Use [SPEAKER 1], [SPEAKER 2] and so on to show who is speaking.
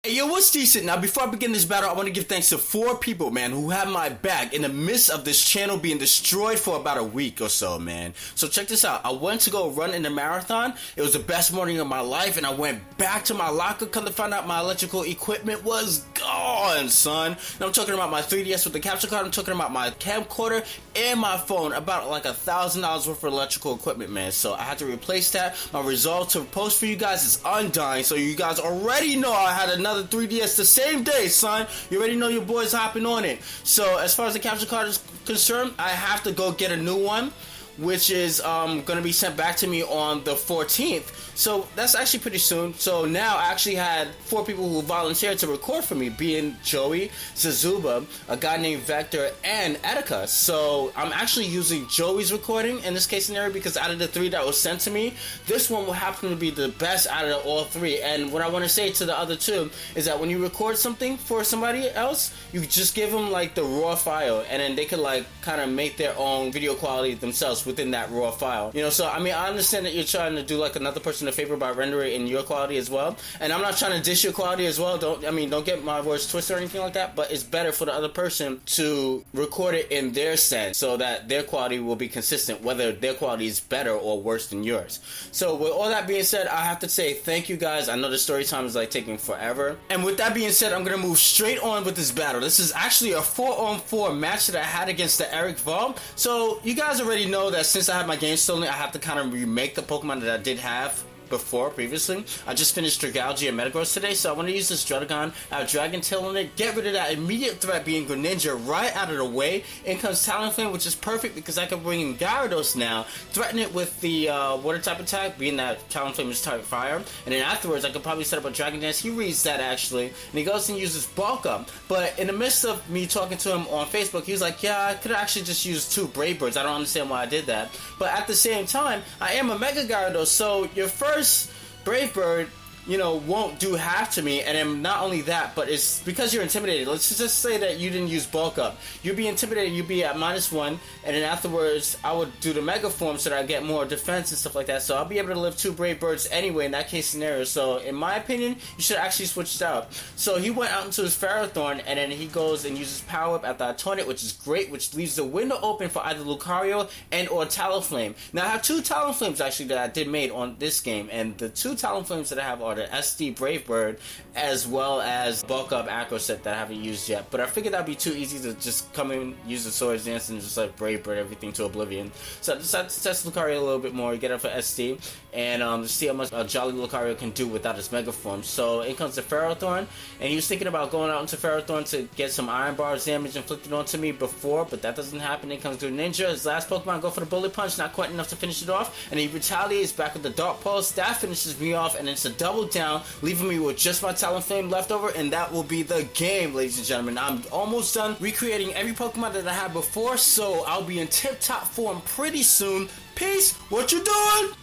[SPEAKER 1] Hey yo, what's decent? Now before I begin this battle, I want to give thanks to 4 people, man, who have my back in the midst of this channel being destroyed for about a week or so, man. So check this out. I went to go run in the marathon. It was the best morning of my life, and I went back to my locker, come to find out my electrical equipment was gone, son. And I'm talking about my 3DS with the capture card, I'm talking about my camcorder, and my phone. About like $1,000 worth of electrical equipment, man. So I had to replace that. My resolve to post for you guys is undying, so you guys already know I had another 3DS the same day, son. You already know your boy's hopping on it. So as far as the capture card is concerned, I have to go get a new one, which is going to be sent back to me on the 14th. So that's actually pretty soon. So now I actually had 4 people who volunteered to record for me, being Joey, Zabuba, a guy named Vector, and Etika. So I'm actually using Joey's recording in this case scenario because out of the 3 that was sent to me, this one will happen to be the best out of all 3. And what I want to say to the other 2 is that when you record something for somebody else, you just give them like the raw file, and then they could like kind of make their own video quality themselves within that raw file. You know, so I mean, I understand that you're trying to do like another person a favor by rendering in your quality as well, and I'm not trying to dish your quality as well. Don't get my words twisted or anything like that, but it's better for the other person to record it in their sense so that their quality will be consistent, whether their quality is better or worse than yours. So with all that being said, I have to say thank you guys. I know the story time is like taking forever, and with that being said, I'm gonna move straight on with this battle. This is actually a 4-on-4 match that I had against the EricVolpe. So you guys already know that since I have my game stolen, I have to kind of remake the Pokemon that I did have previously. I just finished Dragalge and Metagross today, so I want to use this Druddigon. I have Dragon Tail on it, get rid of that immediate threat being Greninja right out of the way. In comes Talonflame, which is perfect because I can bring in Gyarados now, threaten it with the water type attack, being that Talonflame is type fire, and then afterwards I could probably set up a Dragon Dance. He reads that actually, and he goes and uses Bulk Up. But in the midst of me talking to him on Facebook, he was like, yeah, I could actually just use 2 Brave Birds. I don't understand why I did that. But at the same time, I am a Mega Gyarados, so your first Brave Bird, you know, won't do half to me, and then not only that, but it's because you're intimidated. Let's just say that you didn't use Bulk Up. You'd be intimidated, you'd be at -1, and then afterwards, I would do the Mega Form so that I get more defense and stuff like that, so I'll be able to live 2 Brave Birds anyway in that case scenario. So, in my opinion, you should actually switch it out. So, he went out into his Ferrothorn, and then he goes and uses Power Up after I taunt it, which is great, which leaves the window open for either Lucario and or Talonflame. Now, I have 2 Talonflames, actually, that I did made on this game, and the 2 Talonflames that I have are the SD Brave Bird as well as Bulk Up Acro Set that I haven't used yet, but I figured that'd be too easy to just come in, use the Swords Dance, and just like Brave Bird everything to oblivion. So I decided to test Lucario a little bit more, get it for SD, and to see how much a Jolly Lucario can do without his Mega Form. So in comes the Ferrothorn, and he was thinking about going out into Ferrothorn to get some Iron Bars damage inflicted onto me before, but that doesn't happen. In comes Greninja, his last Pokemon, go for the Bullet Punch, not quite enough to finish it off, and he retaliates back with the Dark Pulse. That finishes me off, and it's a double down, leaving me with just my Talonflame left over, and that will be the game, ladies and gentlemen. I'm almost done recreating every Pokemon that I had before, so I'll be in tip-top form pretty soon. Peace, what you doing?